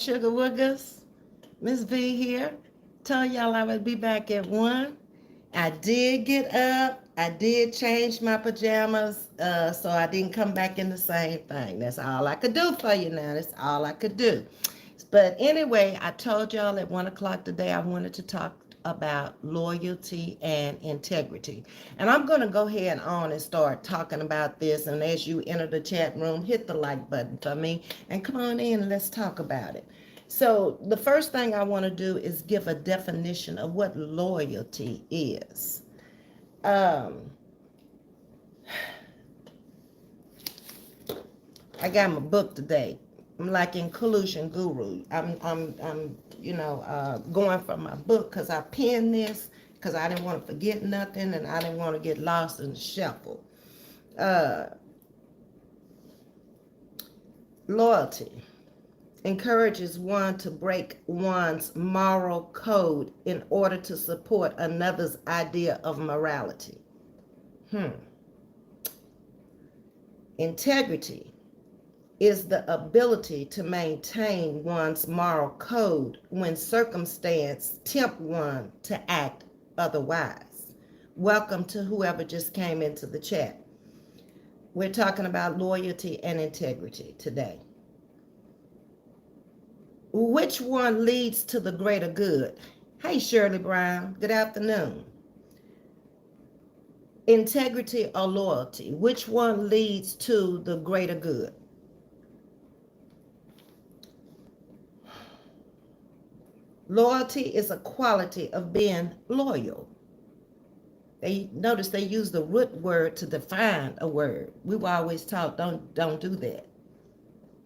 Sugar Woogers, Ms.V here. Tell y'all I would be back at 1. I did get up. I did change my pajamas, so I didn't come back in the same thing. That's all I could do for you now. That's all I could do. But anyway, I told y'all at 1 o'clock today I wanted to talk about loyalty and integrity. And I'm going to go ahead on and start talking about this. And as you enter the chat room, hit the like button for me and come on in and let's talk about it. So, the first thing I want to do is give a definition of what loyalty is. Um, I got my book today. I'm like inclusion guru. I'm going from my book because I penned this because I didn't want to forget nothing and I didn't want to get lost in the shuffle. Uh, Loyalty encourages one to break one's moral code in order to support another's idea of morality. Integrity is the ability to maintain one's moral code when circumstance tempt one to act otherwise. Welcome to whoever just came into the chat. We're talking about loyalty and integrity today. Which one leads to the greater good? Hey, Shirley Brown, good afternoon. Integrity or loyalty, which one leads to the greater good? Loyalty is a quality of being loyal. They notice they use the root word to define a word. We were always taught don't do that.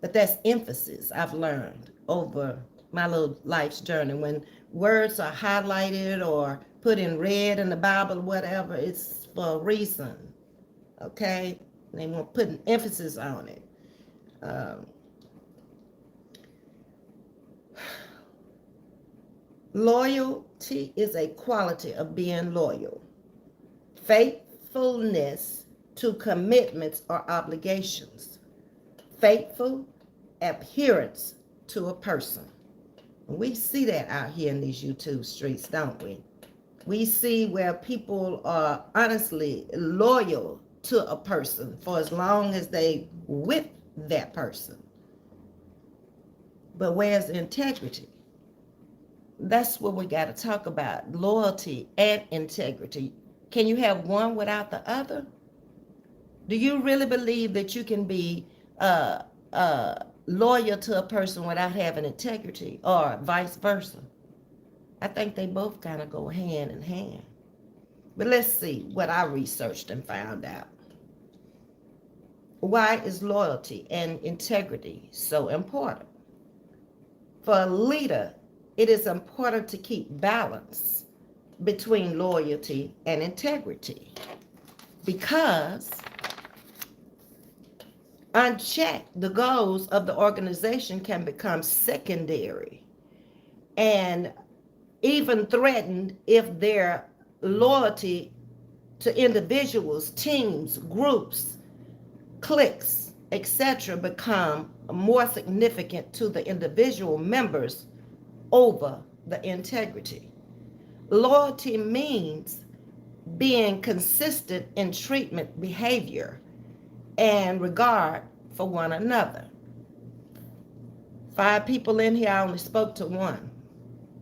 But that's emphasis I've learned over my little life's journey. When words are highlighted or put in red in the Bible or whatever, it's for a reason. Okay? They want to put an emphasis on it. Loyalty is a quality of being loyal. Faithfulness to commitments or obligations. Faithful adherence to a person. We see that out here in these YouTube streets, don't we? We see where people are honestly loyal to a person for as long as they with that person. But where's the integrity? That's what we got to talk about. Loyalty and integrity. Can you have one without the other? Do you really believe that you can be loyal to a person without having integrity, or vice versa? I think they both kind of go hand in hand. But let's see what I researched and found out. Why is loyalty and integrity so important? For a leader, it is important to keep balance between loyalty and integrity because unchecked, the goals of the organization can become secondary and even threatened if their loyalty to individuals, teams, groups, cliques, etc. become more significant to the individual members over the integrity. Loyalty means being consistent in treatment, behavior, and regard for one another. 5 people in here, I only spoke to 1.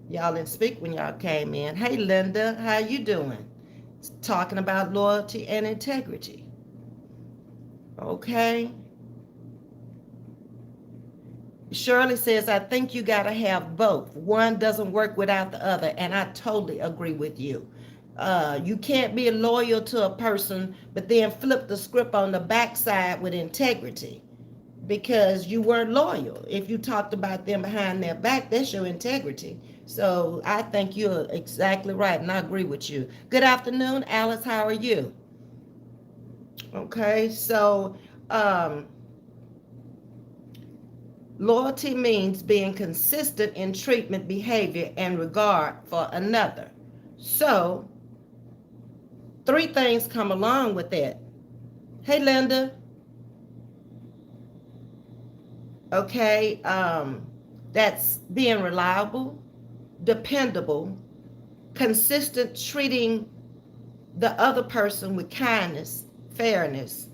Y'all didn't speak when y'all came in. Hey, Linda, how you doing? Talking about loyalty and integrity. Okay. Shirley says, I think you got to have both. One doesn't work without the other, and I totally agree with you. You can't be loyal to a person, but then flip the script on the backside with integrity because you weren't loyal. If you talked about them behind their back, that's your integrity. So I think you're exactly right, and I agree with you. Good afternoon, Alice. How are you? Okay, so loyalty means being consistent in treatment, behavior, and regard for another. So 3 things come along with that. Hey, Linda. Okay. That's being reliable, dependable, consistent, treating the other person with kindness, fairness,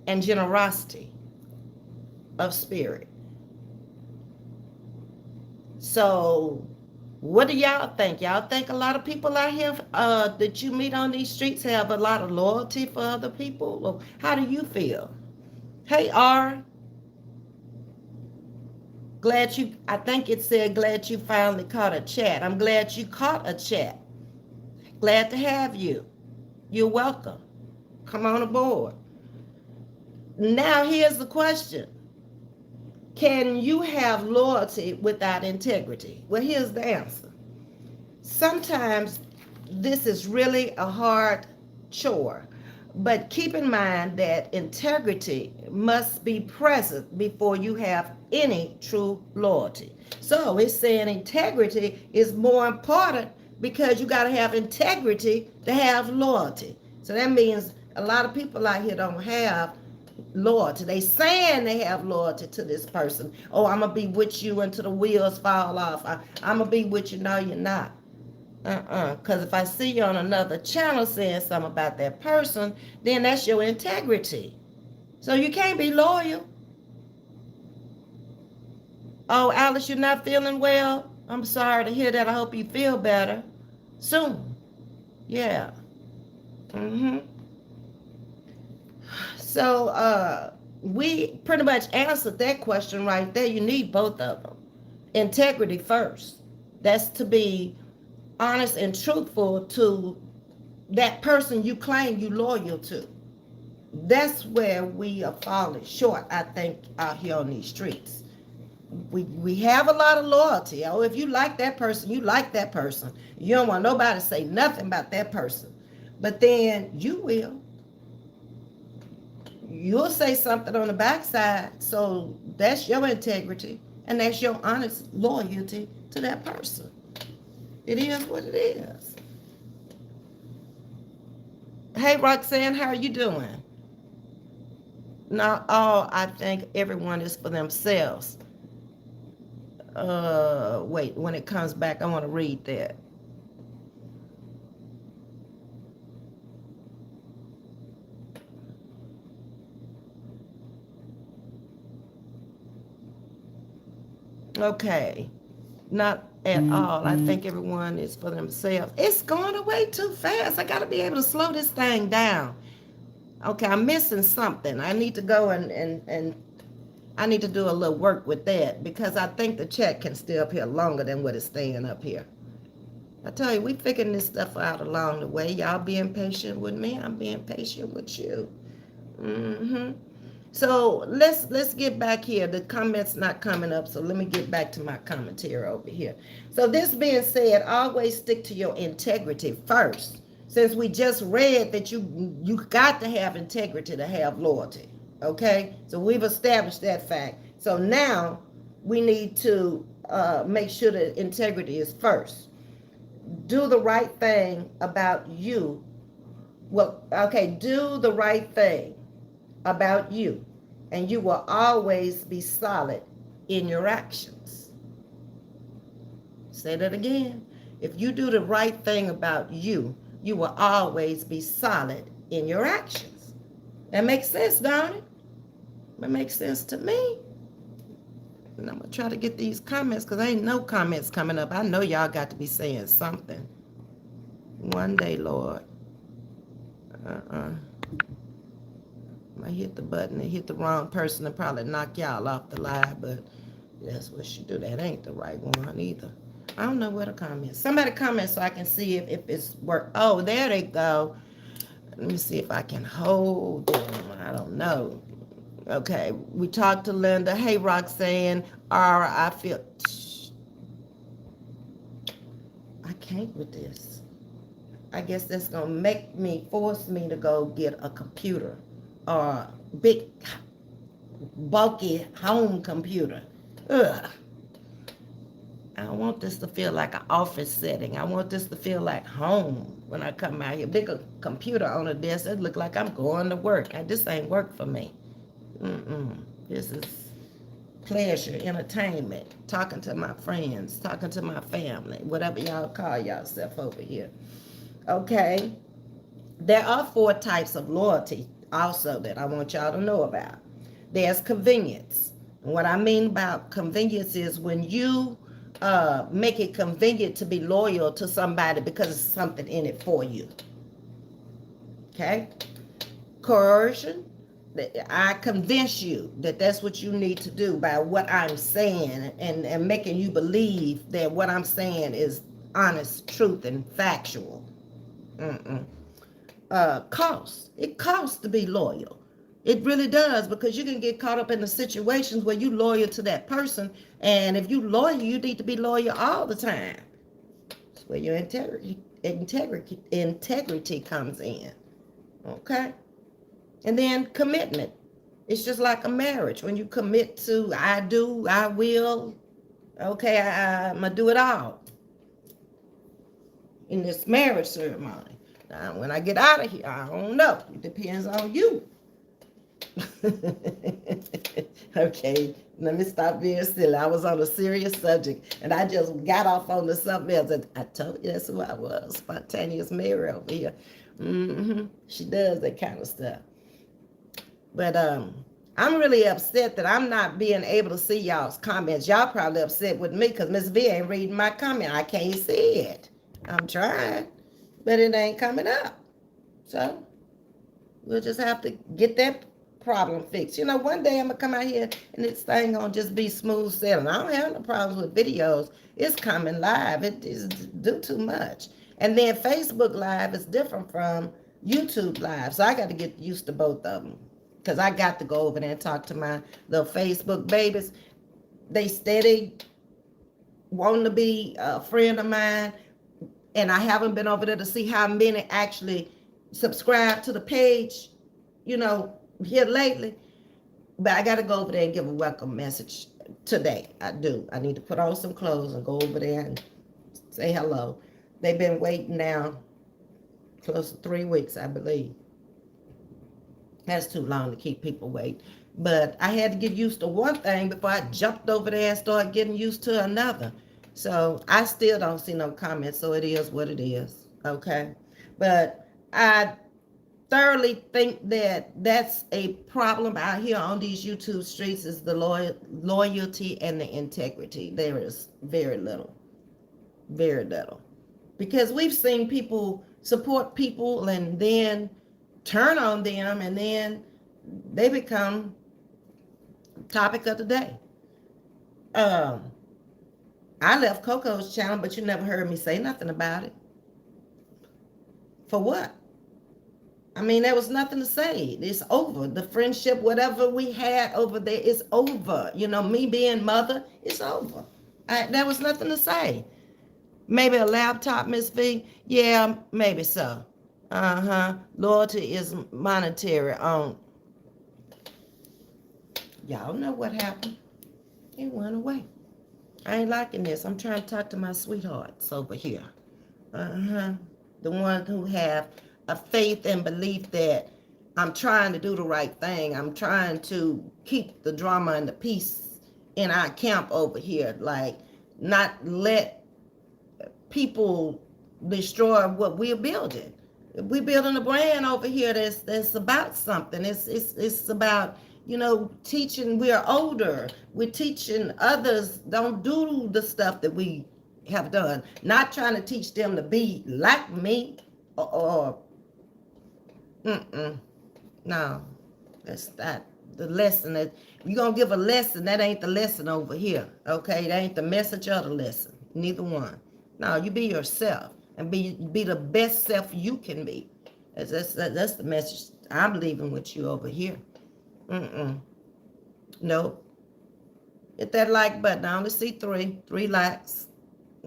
and generosity of spirit. So, what do y'all think? Y'all think a lot of people out here that you meet on these streets have a lot of loyalty for other people? Or how do you feel? Hey, R, I think it said glad you finally caught a chat. I'm glad you caught a chat. Glad to have you. You're welcome. Come on aboard. Now, here's the question. Can you have loyalty without integrity? Well, here's the answer. Sometimes this is really a hard chore, but keep in mind that integrity must be present before you have any true loyalty. So it's saying integrity is more important because you got to have integrity to have loyalty. So that means a lot of people out here don't have loyalty. They saying they have loyalty to this person. Oh, I'm gonna be with you until the wheels fall off. I'm gonna be with you. No, you're not. Because if I see you on another channel saying something about that person, then that's your integrity. So you can't be loyal. Oh, Alice, you're not feeling well? I'm sorry to hear that. I hope you feel better soon. Yeah. Mm-hmm. So we pretty much answered that question right there. You need both of them. Integrity first. That's to be honest and truthful to that person you claim you loyal to. That's where we are falling short, I think, out here on these streets. We have a lot of loyalty. Oh, if you like that person, you like that person. You don't want nobody to say nothing about that person. But then you will. You'll say something on the backside. So that's your integrity and that's your honest loyalty to that person. It is what it is. Hey, Roxanne, how are you doing? Not all, I think everyone is for themselves. Wait, when it comes back, I want to read that. Okay. Not at all. I think everyone is for themselves. It's going away too fast. I got to be able to slow this thing down. Okay, I'm missing something. I need to go and I need to do a little work with that because I think the chat can stay up here longer than what it's staying up here. I tell you, we figuring this stuff out along the way. Y'all being patient with me. I'm being patient with you. Mm-hmm. So let's get back here. The comments not coming up, so let me get back to my commentary over here. So this being said, always stick to your integrity first. Since we just read that you got to have integrity to have loyalty. Okay? So we've established that fact. So now we need to make sure that integrity is first. Do the right thing about you. Well, okay, do the right thing about you, and you will always be solid in your actions. Say that again. If you do the right thing about you, you will always be solid in your actions. That makes sense, don't it? That makes sense to me. And I'm going to try to get these comments because there ain't no comments coming up. I know y'all got to be saying something. One day, Lord. I hit the button and hit the wrong person and probably knock y'all off the live, but that's what she do. That ain't the right one either. I don't know where to comment. Somebody comment so I can see if it's work. Oh, there they go. Let me see if I can hold them. I don't know. Okay, we talked to Linda. Hey, Roxanne. I feel... I can't with this. I guess that's going to force me to go get a computer or big, bulky home computer. Ugh. I don't want this to feel like an office setting. I want this to feel like home when I come out here. Bigger computer on the desk, it look like I'm going to work. This ain't work for me. This is pleasure, entertainment, talking to my friends, talking to my family, whatever y'all call yourself over here. Okay? There are 4 types of loyalty also that I want y'all to know about. There's convenience. And what I mean about convenience is when you make it convenient to be loyal to somebody because it's something in it for you. Okay? Coercion. I convince you that that's what you need to do by what I'm saying, and making you believe that what I'm saying is honest, truth, and factual. Mm-mm. Costs. It costs to be loyal. It really does, because you can get caught up in the situations where you loyal to that person, and if you loyal, you need to be loyal all the time. That's where your integrity comes in. Okay? And then commitment. It's just like a marriage. When you commit to, I do, I will, okay, I'm going to do it all in this marriage ceremony. Now, when I get out of here, I don't know. It depends on you. Okay, let me stop being silly. I was on a serious subject, and I just got off on the something else. And I told you that's who I was. Spontaneous Mary over here. She does that kind of stuff. But I'm really upset that I'm not being able to see y'all's comments. Y'all probably upset with me because Ms.V ain't reading my comment. I can't see it. I'm trying, but it ain't coming up. So we'll just have to get that problem fixed. You know, one day I'm going to come out here and this thing going to just be smooth sailing. I don't have no problems with videos. It's coming live. It is do too much. And then Facebook Live is different from YouTube Live. So I got to get used to both of them. Because I got to go over there and talk to my little Facebook babies. They steady wanting to be a friend of mine. And I haven't been over there to see how many actually subscribe to the page, you know, here lately. But I got to go over there and give a welcome message today. I do. I need to put on some clothes and go over there and say hello. They've been waiting now close to 3 weeks, I believe. That's too long to keep people waiting. But I had to get used to one thing before I jumped over there and started getting used to another. So I still don't see no comments, so it is what it is. Okay? But I thoroughly think that that's a problem out here on these YouTube streets, is the loyalty and the integrity. There is very little. Very little. Because we've seen people support people and then turn on them, and then they become topic of the day. I left Coco's channel, but you never heard me say nothing about it. For what? I mean, there was nothing to say. It's over. The friendship, whatever we had over there, is over. You know, me being mother, it's over. There was nothing to say. Maybe a laptop, Ms.V? Yeah, maybe so. Loyalty is monetary on. Y'all know what happened. It went away. I ain't liking this. I'm trying to talk to my sweethearts over here. The ones who have a faith and belief that I'm trying to do the right thing. I'm trying to keep the drama and the peace in our camp over here. Like, not let people destroy what we're building. We're building a brand over here that's about something. It's about, you know, teaching. We're older. We're teaching others don't do the stuff that we have done. Not trying to teach them to be like me or no, that's not the lesson. That you're gonna give a lesson, that ain't the lesson over here. Okay, that ain't the message of the lesson. Neither one. No, you be yourself and be the best self you can be. That's the message I'm leaving with you over here. Nope. Hit that like button. I only see three likes.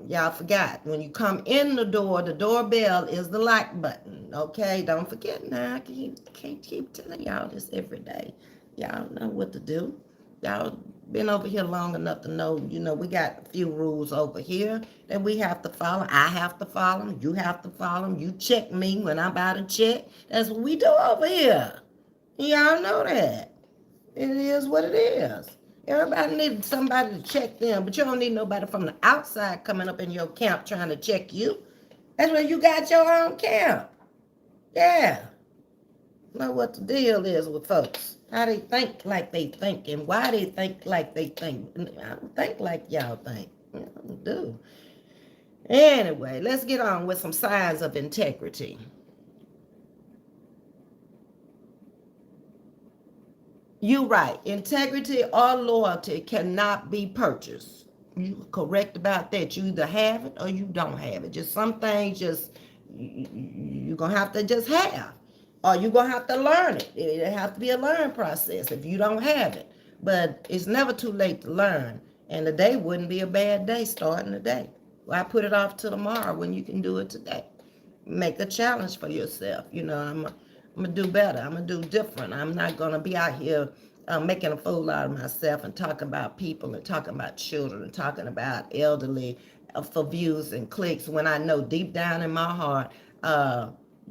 Y'all forgot. When you come in the doorbell is the like button. Okay, don't forget now. I can't keep telling y'all this every day. Y'all know what to do. Y'all been over here long enough to know, you know, we got a few rules over here that we have to follow. I have to follow them. You have to follow them. You check me when I'm about to check. That's what we do over here. Y'all know that. It is what it is. Everybody needs somebody to check them, but you don't need nobody from the outside coming up in your camp trying to check you. That's where you got your own camp. Yeah. Know what the deal is with folks. How they think like they think and why they think like they think. I don't think like y'all think. I don't do. Anyway, let's get on with some signs of integrity. You're right. Integrity or loyalty cannot be purchased. You correct about that. You either have it or you don't have it. Just some things you're going to have to just have. Or you're going to have to learn it. It has to be a learning process if you don't have it. But it's never too late to learn. And the day wouldn't be a bad day starting the day. Why put it off to tomorrow when you can do it today? Make a challenge for yourself. I'm going to do better. I'm going to do different. I'm not going to be out here making a fool out of myself and talking about people and talking about children and talking about elderly for views and clicks when I know deep down in my heart,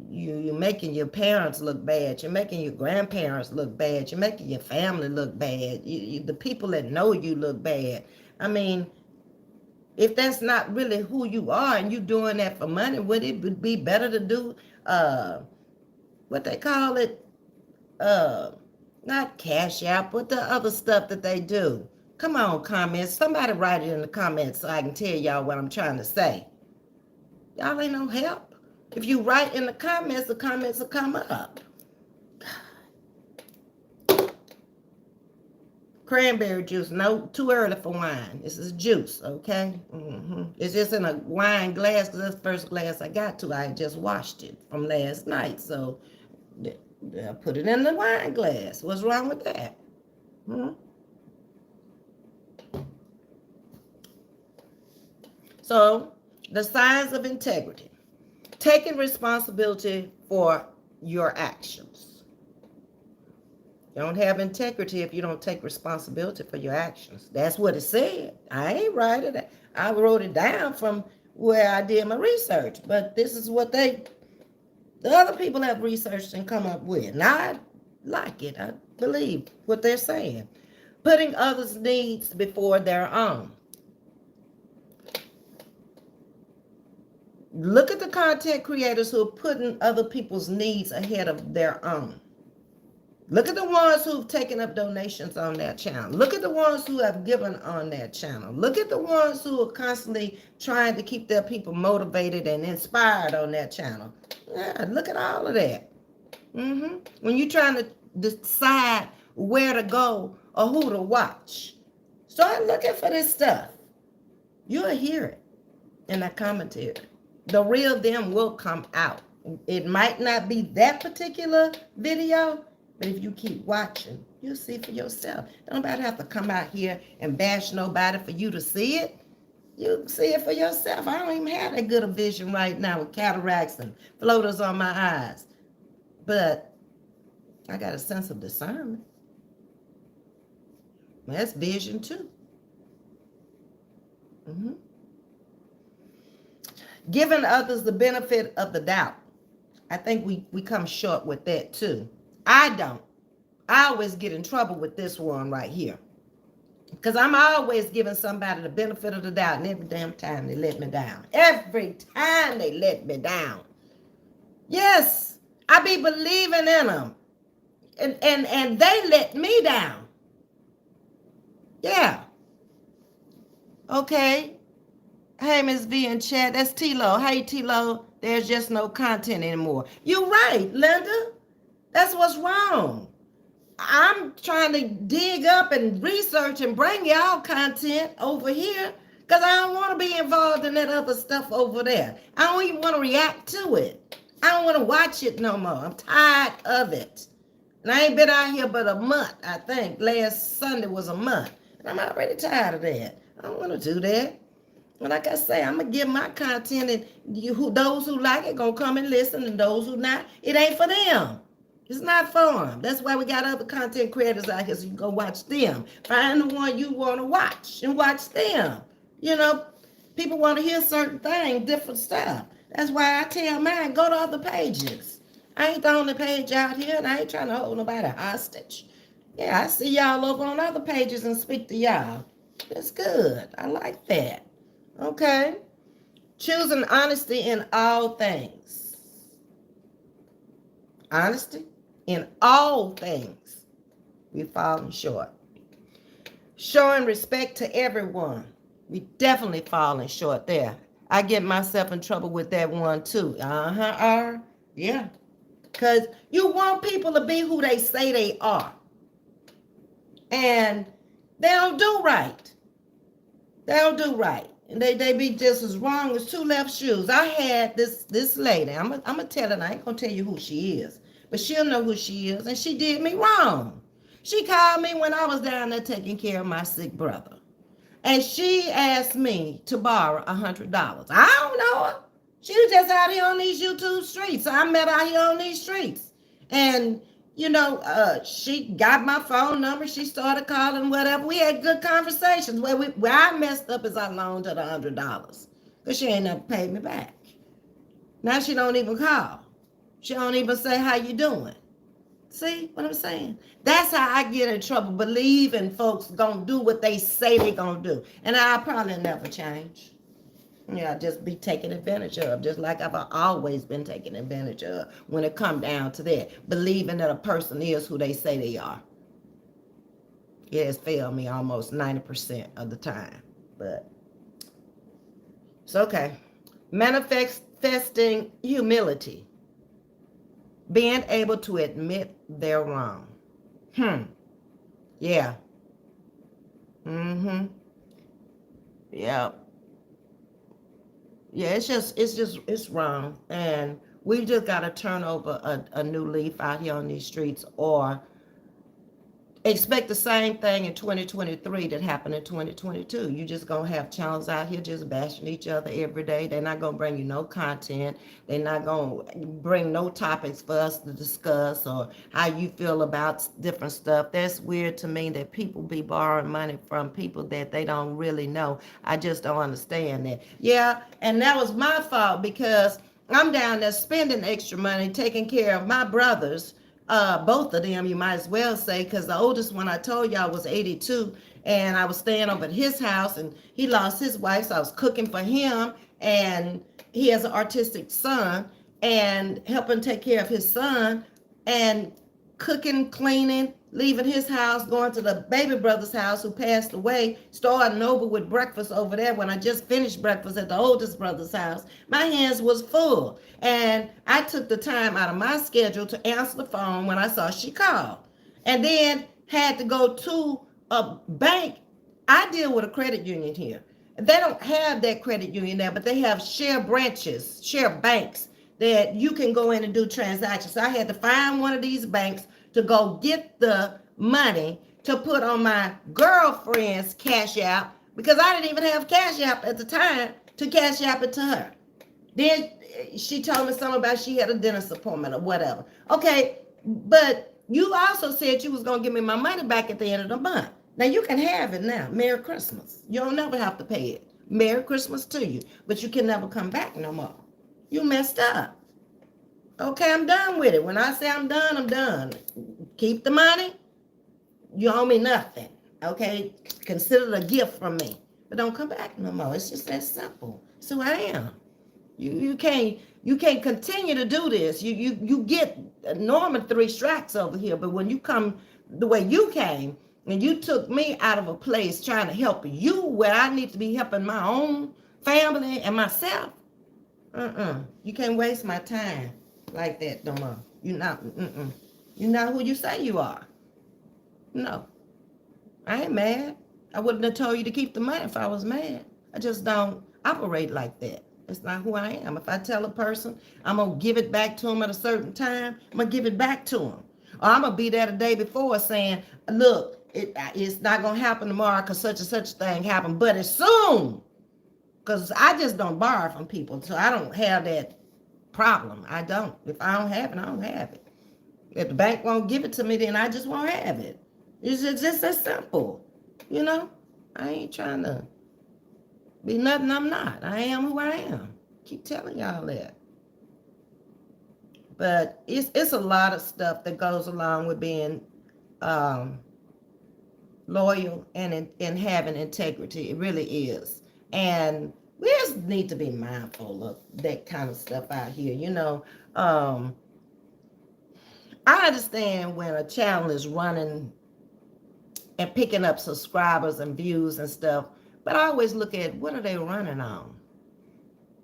you're making your parents look bad. You're making your grandparents look bad. You're making your family look bad. The people that know you look bad. I mean, if that's not really who you are and you're doing that for money, would it be better to do what they call it? Not Cash App, but the other stuff that they do. Come on, comments. Somebody write it in the comments so I can tell y'all what I'm trying to say. Y'all ain't no help. If you write in the comments will come up. Cranberry juice. No, too early for wine. This is juice, okay? It's just in a wine glass because that's the first glass I got to. I just washed it from last night. So I put it in the wine glass. What's wrong with that? So, the signs of integrity. Taking responsibility for your actions. You don't have integrity if you don't take responsibility for your actions. That's what it said. I ain't writing it. I wrote it down from where I did my research. But this is what the other people have researched and come up with. And I like it. I believe what they're saying. Putting others' needs before their own. Look at the content creators who are putting other people's needs ahead of their own. Look at the ones who've taken up donations on their channel. Look at the ones who have given on their channel. Look at the ones who are constantly trying to keep their people motivated and inspired on their channel. Yeah, look at all of that. When you're trying to decide where to go or who to watch, start looking for this stuff. You'll hear it in that commentary. The real them will come out. It might not be that particular video, but if you keep watching, you'll see for yourself. Nobody have to come out here and bash nobody for you to see it. You see it for yourself. I don't even have that good a vision right now with cataracts and floaters on my eyes. But I got a sense of discernment. That's vision too. Giving others the benefit of the doubt. I think we come short with that too. I don't. I always get in trouble with this one right here. Because I'm always giving somebody the benefit of the doubt. And every damn time they let me down. Every time they let me down. Yes, I be believing in them. And they let me down. Yeah. Okay. Hey, Ms.V in chat. That's T-Lo. Hey, T-Lo. There's just no content anymore. You're right, Linda. That's what's wrong. I'm trying to dig up and research and bring y'all content over here because I don't want to be involved in that other stuff over there. I don't even want to react to it. I don't want to watch it no more. I'm tired of it. And I ain't been out here but a month, I think. Last Sunday was a month. And I'm already tired of that. I don't want to do that. And like I say, I'm going to give my content, and those who like it going to come and listen, and those who not, it ain't for them. It's not for them. That's why we got other content creators out here, so you can go watch them. Find the one you want to watch and watch them. People want to hear certain things, different stuff. That's why I tell mine, go to other pages. I ain't the only page out here, and I ain't trying to hold nobody hostage. Yeah, I see y'all over on other pages and speak to y'all. That's good. I like that. Okay. Choosing honesty in all things. Honesty in all things. We're falling short. Showing respect to everyone. We definitely falling short there. I get myself in trouble with that one too. R. Yeah. Because you want people to be who they say they are. And they don't do right. They don't do right. And they be just as wrong as two left shoes. I had this lady. I'm gonna tell her. I ain't gonna tell you who she is, but she'll know who she is. And she did me wrong. She called me when I was down there taking care of my sick brother, and she asked me to borrow $100. I don't know her. She was just out here on these YouTube streets. So I met her out here on these streets, and she got my phone number. She started calling, whatever. We had good conversations. Where I messed up is I loaned her the $100 because she ain't never paid me back. Now she don't even call. She don't even say how you doing. See what I'm saying? That's how I get in trouble, believing folks gonna do what they say they gonna do. And I'll probably never change. Yeah, just be taken advantage of, just like I've always been taken advantage of when it come down to that. Believing that a person is who they say they are. It has failed me almost 90% of the time. But it's okay. Manifesting humility. Being able to admit they're wrong. Yeah. Yeah. Yeah, it's wrong. And we just got to turn over a new leaf out here on these streets, or expect the same thing in 2023 that happened in 2022. You just gonna have channels out here just bashing each other every day. They're not gonna bring you no content. They're not gonna bring no topics for us to discuss or how you feel about different stuff. That's weird to me that people be borrowing money from people that they don't really know. I just don't understand that. Yeah, and that was my fault because I'm down there spending extra money taking care of my brothers, both of them, you might as well say, because the oldest one I told y'all was 82, and I was staying over at his house, and he lost his wife, so I was cooking for him, and he has an autistic son, and helping take care of his son, and cooking, cleaning, leaving his house, going to the baby brother's house who passed away, starting over with breakfast over there when I just finished breakfast at the oldest brother's house. My hands was full. And I took the time out of my schedule to answer the phone when I saw she called. And then had to go to a bank. I deal with a credit union here. They don't have that credit union there, but they have share branches, share banks that you can go in and do transactions. So I had to find one of these banks to go get the money to put on my girlfriend's Cash App because I didn't even have Cash App at the time to Cash App it to her. Then she told me something about she had a dentist appointment or whatever. Okay, but you also said you was going to give me my money back at the end of the month. Now you can have it now. Merry Christmas. You don't never have to pay it. Merry Christmas to you. But you can never come back no more. You messed up. Okay, I'm done with it. When I say I'm done, I'm done. Keep the money. You owe me nothing. Okay, consider it a gift from me. But don't come back no more. It's just that simple. It's who I am. You can't continue to do this. You get Norman 3 strikes over here, but when you come the way you came and you took me out of a place trying to help you where I need to be helping my own family and myself, you can't waste my time like that no more. You're not who you say you are. No, I ain't mad. I wouldn't have told you to keep the money if I was mad. I just don't operate like that. It's not who I am. If I tell a person I'm going to give it back to them at a certain time, I'm going to give it back to them. Or I'm going to be there the day before saying, look, it's not going to happen tomorrow because such and such thing happened, but it's soon. Because I just don't borrow from people, so I don't have that problem. I don't. If I don't have it, I don't have it. If the bank won't give it to me, then I just won't have it. It's just that simple. I ain't trying to be nothing I'm not. I am who I am. Keep telling y'all that. But it's a lot of stuff that goes along with being um, loyal and having integrity. It really is. And we just need to be mindful of that kind of stuff out here. I understand when a channel is running and picking up subscribers and views and stuff, but I always look at what are they running on.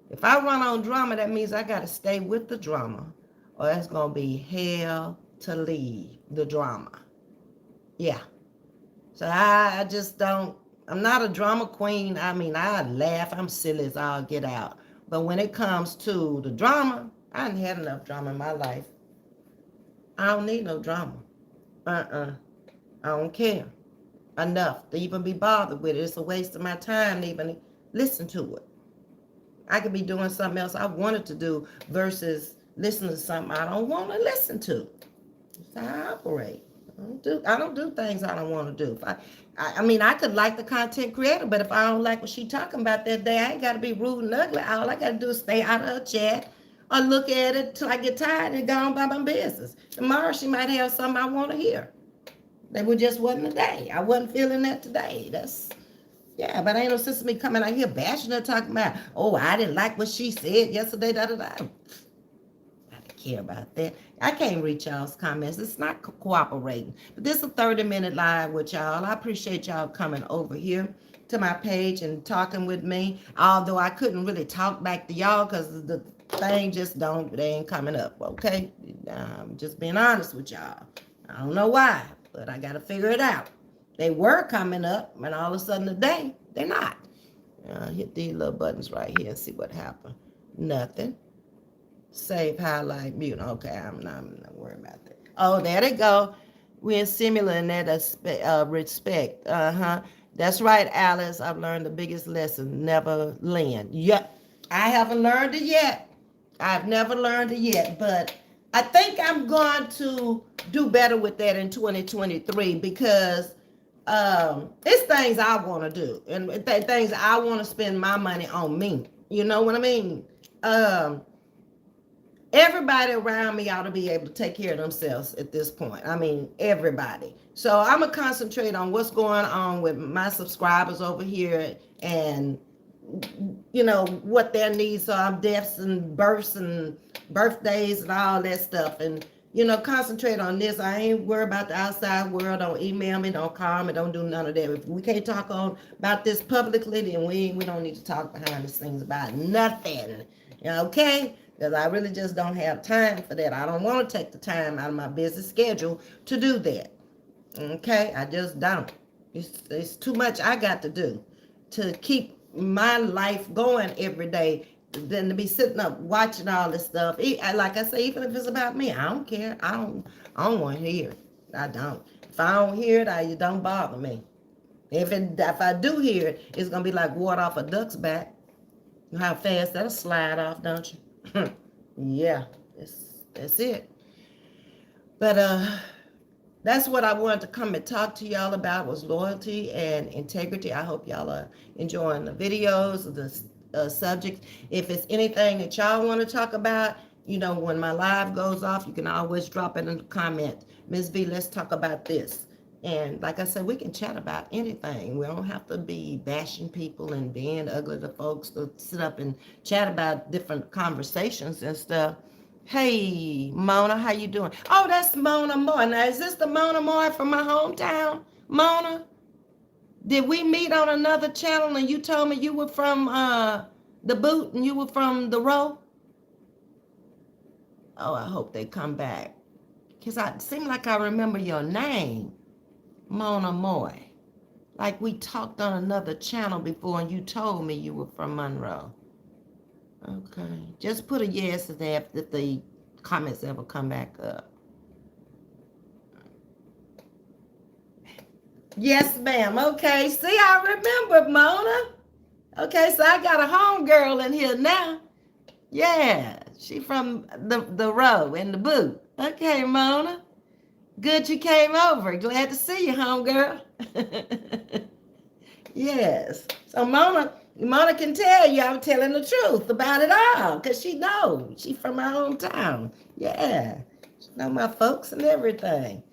If I run on drama, that means I got to stay with the drama, or it's going to be hell to leave the drama. Yeah. So I just don't, I'm not a drama queen. I mean, I laugh. I'm silly as all get out. But when it comes to the drama, I done had enough drama in my life. I don't need no drama. I don't care enough to even be bothered with it. It's a waste of my time to even listen to it. I could be doing something else I wanted to do versus listening to something I don't want to listen to. That's how I operate. I don't do things I don't want to do. I mean, I could like the content creator, but if I don't like what she talking about that day, I ain't got to be rude and ugly. All I got to do is stay out of her chat or look at it till I get tired and go on by my business. Tomorrow she might have something I want to hear. That just wasn't the day. I wasn't feeling that today. Yeah, but ain't no sense of me coming out here bashing her talking about, oh, I didn't like what she said yesterday, da-da-da. I don't care about that. I can't read y'all's comments. It's not cooperating. But this is a 30-minute live with y'all. I appreciate y'all coming over here to my page and talking with me. Although I couldn't really talk back to y'all because the thing just they ain't coming up, okay? I'm just being honest with y'all. I don't know why, but I got to figure it out. They were coming up, and all of a sudden today, they're not. Hit these little buttons right here and see what happened. Nothing. Save, highlight, mute. Okay, I'm not worried about that. Oh, there they go. We're similar in that respect. That's right, Alice. I've learned the biggest lesson. Never lend. Yep. I haven't learned it yet. I've never learned it yet, but I think I'm going to do better with that in 2023 because it's things I want to do and things I want to spend my money on me. You know what I mean? Everybody around me ought to be able to take care of themselves at this point. I mean, everybody. So I'm going to concentrate on what's going on with my subscribers over here and, what their needs are, deaths and births and birthdays and all that stuff. And, concentrate on this. I ain't worried about the outside world. Don't email me, don't call me, don't do none of that. If we can't talk about this publicly, then we don't need to talk behind the scenes about nothing. Okay? Because I really just don't have time for that. I don't want to take the time out of my busy schedule to do that. Okay? I just don't. It's too much I got to do to keep my life going every day than to be sitting up watching all this stuff. Like I say, even if it's about me, I don't care. I don't want to hear it. I don't. If I don't hear it, it don't bother me. If I do hear it, it's gonna be like water off a duck's back. How fast that'll slide off, don't you? Yeah, that's it. But that's what I wanted to come and talk to y'all about was loyalty and integrity. I hope y'all are enjoying the videos, the subjects. If it's anything that y'all want to talk about, when my live goes off, you can always drop it in the comment. Ms. V, let's talk about this. And like I said, we can chat about anything. We don't have to be bashing people and being ugly to folks to sit up and chat about different conversations and stuff. Hey, Mona, how you doing? Oh, that's Mona Moore. Now, is this the Mona Moore from my hometown? Mona? Did we meet on another channel and you told me you were from the boot and you were from the row? Oh, I hope they come back. Because it seemed like I remember your name, Mona Moore. Like we talked on another channel before and you told me you were from Monroe. Okay. Just put a yes there if the comments ever come back up. Yes, ma'am. Okay. See, I remember, Mona. Okay, so I got a homegirl in here now. Yeah, she from the row and the boot. Okay, Mona. Good you came over. Glad to see you, homegirl. Yes. So Mona can tell you I'm telling the truth about it all because she knows. She from my hometown. Yeah. She know my folks and everything.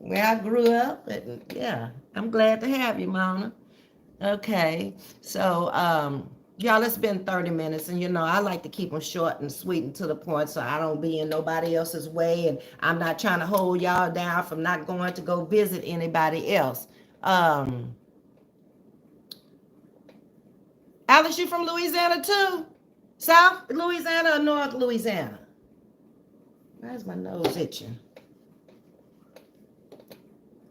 where I grew up. And yeah, I'm glad to have you, Mona. Okay, so y'all, it's been 30 minutes, and I like to keep them short and sweet and to the point, so I don't be in nobody else's way, and I'm not trying to hold y'all down from not going to go visit anybody else. Um, Alice, you from Louisiana too? South Louisiana or North Louisiana? Why's my nose itching?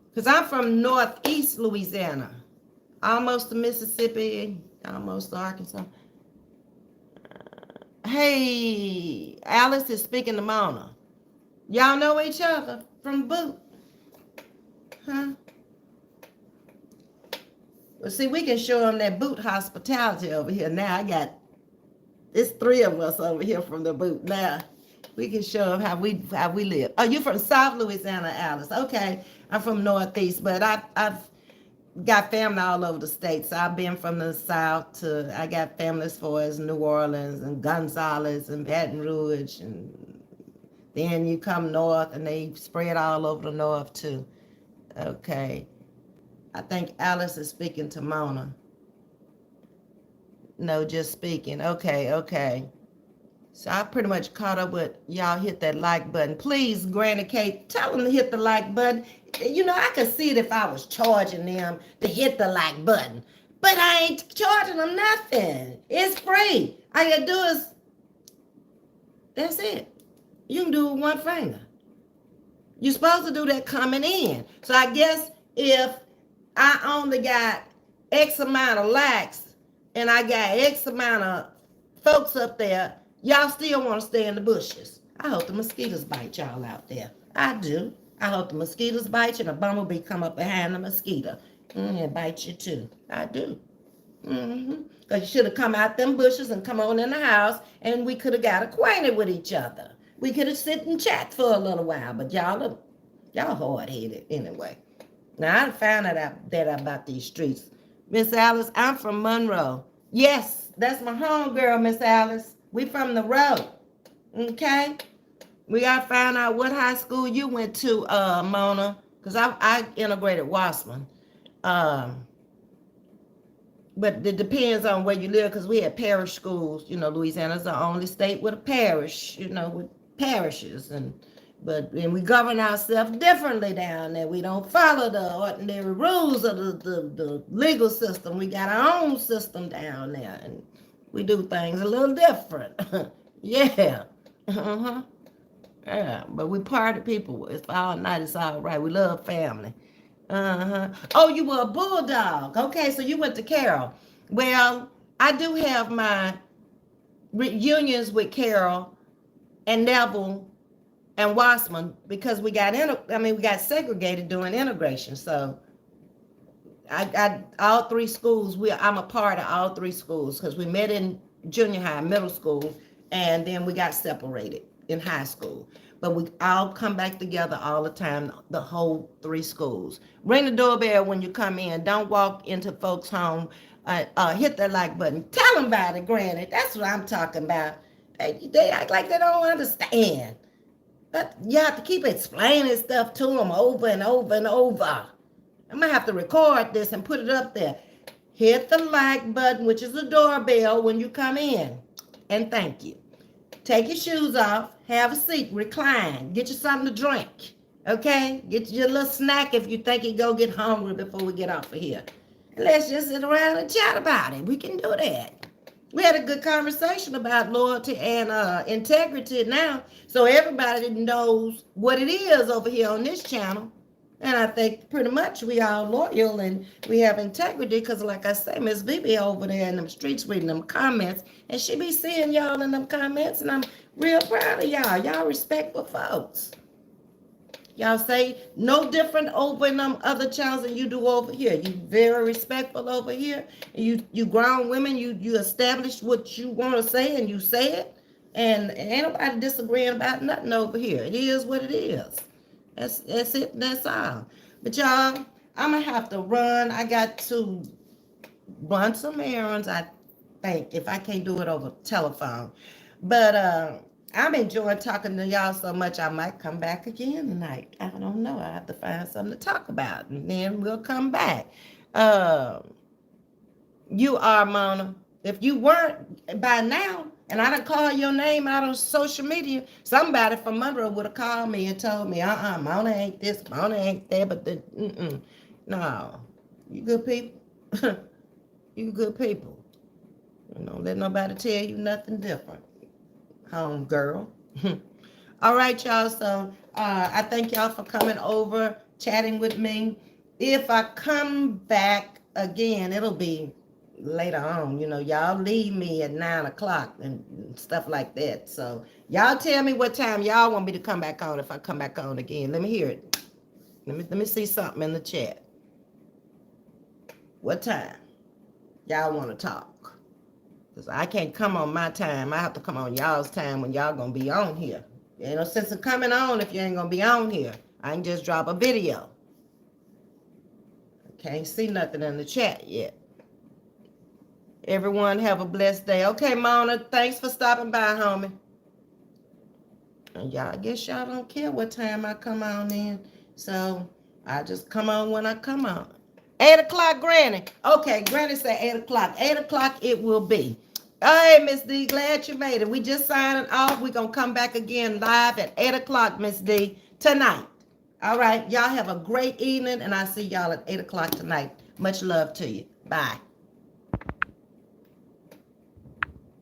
Because I'm from Northeast Louisiana, almost to Mississippi, almost to Arkansas. Hey, Alice is speaking to Mona. Y'all know each other from Boot, huh? Well, see, we can show them that Boot hospitality over here now. It's three of us over here from the Boot now. We can show them how we live. Oh, you from South Louisiana, Alice? Okay, I'm from Northeast, but I've got family all over the states. I've been from the South to, I got family as far as New Orleans and Gonzales and Baton Rouge, and then you come north and they spread all over the north too. Okay. I think Alice is speaking to Mona. No, just speaking. Okay, okay. So I pretty much caught up with y'all. Hit that like button. Please, Granny Kate, tell them to hit the like button. I could see it if I was charging them to hit the like button. But I ain't charging them nothing. It's free. All you gotta do is, that's it. You can do it with one finger. You're supposed to do that coming in. So I guess if I only got X amount of likes and I got X amount of folks up there, y'all still want to stay in the bushes. I hope the mosquitoes bite y'all out there. I do. I hope the mosquitoes bite you and a bumblebee come up behind the mosquito and bite you too. I do. Because you should have come out them bushes and come on in the house and we could have got acquainted with each other. We could have sit and chat for a little while, but y'all hard-headed anyway. Now, I found that about these streets. Miss Alice, I'm from Monroe. Yes, that's my homegirl, Miss Alice. We from the road. Okay? We got to find out what high school you went to, Mona, because I integrated Wassman. But it depends on where you live, because we had parish schools. Louisiana's the only state with a parish, with parishes. And we govern ourselves differently down there. We don't follow the ordinary rules of the legal system. We got our own system down there, and we do things a little different. Yeah. Uh-huh. Yeah, but we party people. It's all night. It's all right. We love family. Uh-huh. Oh, you were a bulldog. Okay, so you went to Carroll. Well, I do have my reunions with Carroll and Neville and Wassman because we got segregated during integration. So I all three schools. I'm a part of all three schools because we met in junior high, middle school, and then we got separated in high school. But we all come back together all the time, the whole three schools. Ring the doorbell when you come in. Don't walk into folks' home. Hit that like button. Tell them about it, Granny. That's what I'm talking about. They act like they don't understand. But you have to keep explaining stuff to them over and over and over. I'm going to have to record this and put it up there. Hit the like button, which is the doorbell, when you come in. And thank you. Take your shoes off. Have a seat. Recline. Get you something to drink. Okay? Get you a little snack if you think you go get hungry before we get off of here. And let's just sit around and chat about it. We can do that. We had a good conversation about loyalty and integrity now. So everybody knows what it is over here on this channel. And I think pretty much we all loyal and we have integrity because, like I say, Ms.V be over there in them streets reading them comments. And she be seeing y'all in them comments. And I'm real proud of y'all. Y'all respectful folks. Y'all say no different over in them other channels than you do over here. You very respectful over here. You grown women, you establish what you want to say and you say it. And ain't nobody disagreeing about nothing over here. It is what it is. That's it. That's all. But y'all, I'm going to have to run. I got to run some errands, I think, if I can't do it over telephone. But I'm enjoying talking to y'all so much I might come back again tonight. I don't know. I have to find something to talk about, and then we'll come back. Um, you are Mona. If you weren't by now, and I done call your name out on social media, somebody from Monroe would have called me and told me, Mona ain't this, Mona ain't that, but no, you good people. You good people. Don't let nobody tell you nothing different, home girl. All right, y'all. So I thank y'all for coming over, chatting with me. If I come back again, it'll be later on. Y'all leave me at 9 o'clock and stuff like that. So y'all tell me what time y'all want me to come back on if I come back on again. Let me hear it. Let me see something in the chat. What time y'all want to talk? Because I can't come on my time. I have to come on y'all's time when y'all going to be on here. There ain't no sense of coming on if you ain't going to be on here. I can just drop a video. I can't see nothing in the chat yet. Everyone have a blessed day. Okay, Mona, thanks for stopping by, homie. And y'all, I guess y'all don't care what time I come on in. So I just come on when I come on. 8 o'clock, Granny. Okay, Granny said 8 o'clock. 8 o'clock it will be. Hey, Ms.V, glad you made it. We just signing off. We're going to come back again live at 8 o'clock, Ms.V, tonight. All right, y'all have a great evening, and I'll see y'all at 8 o'clock tonight. Much love to you. Bye.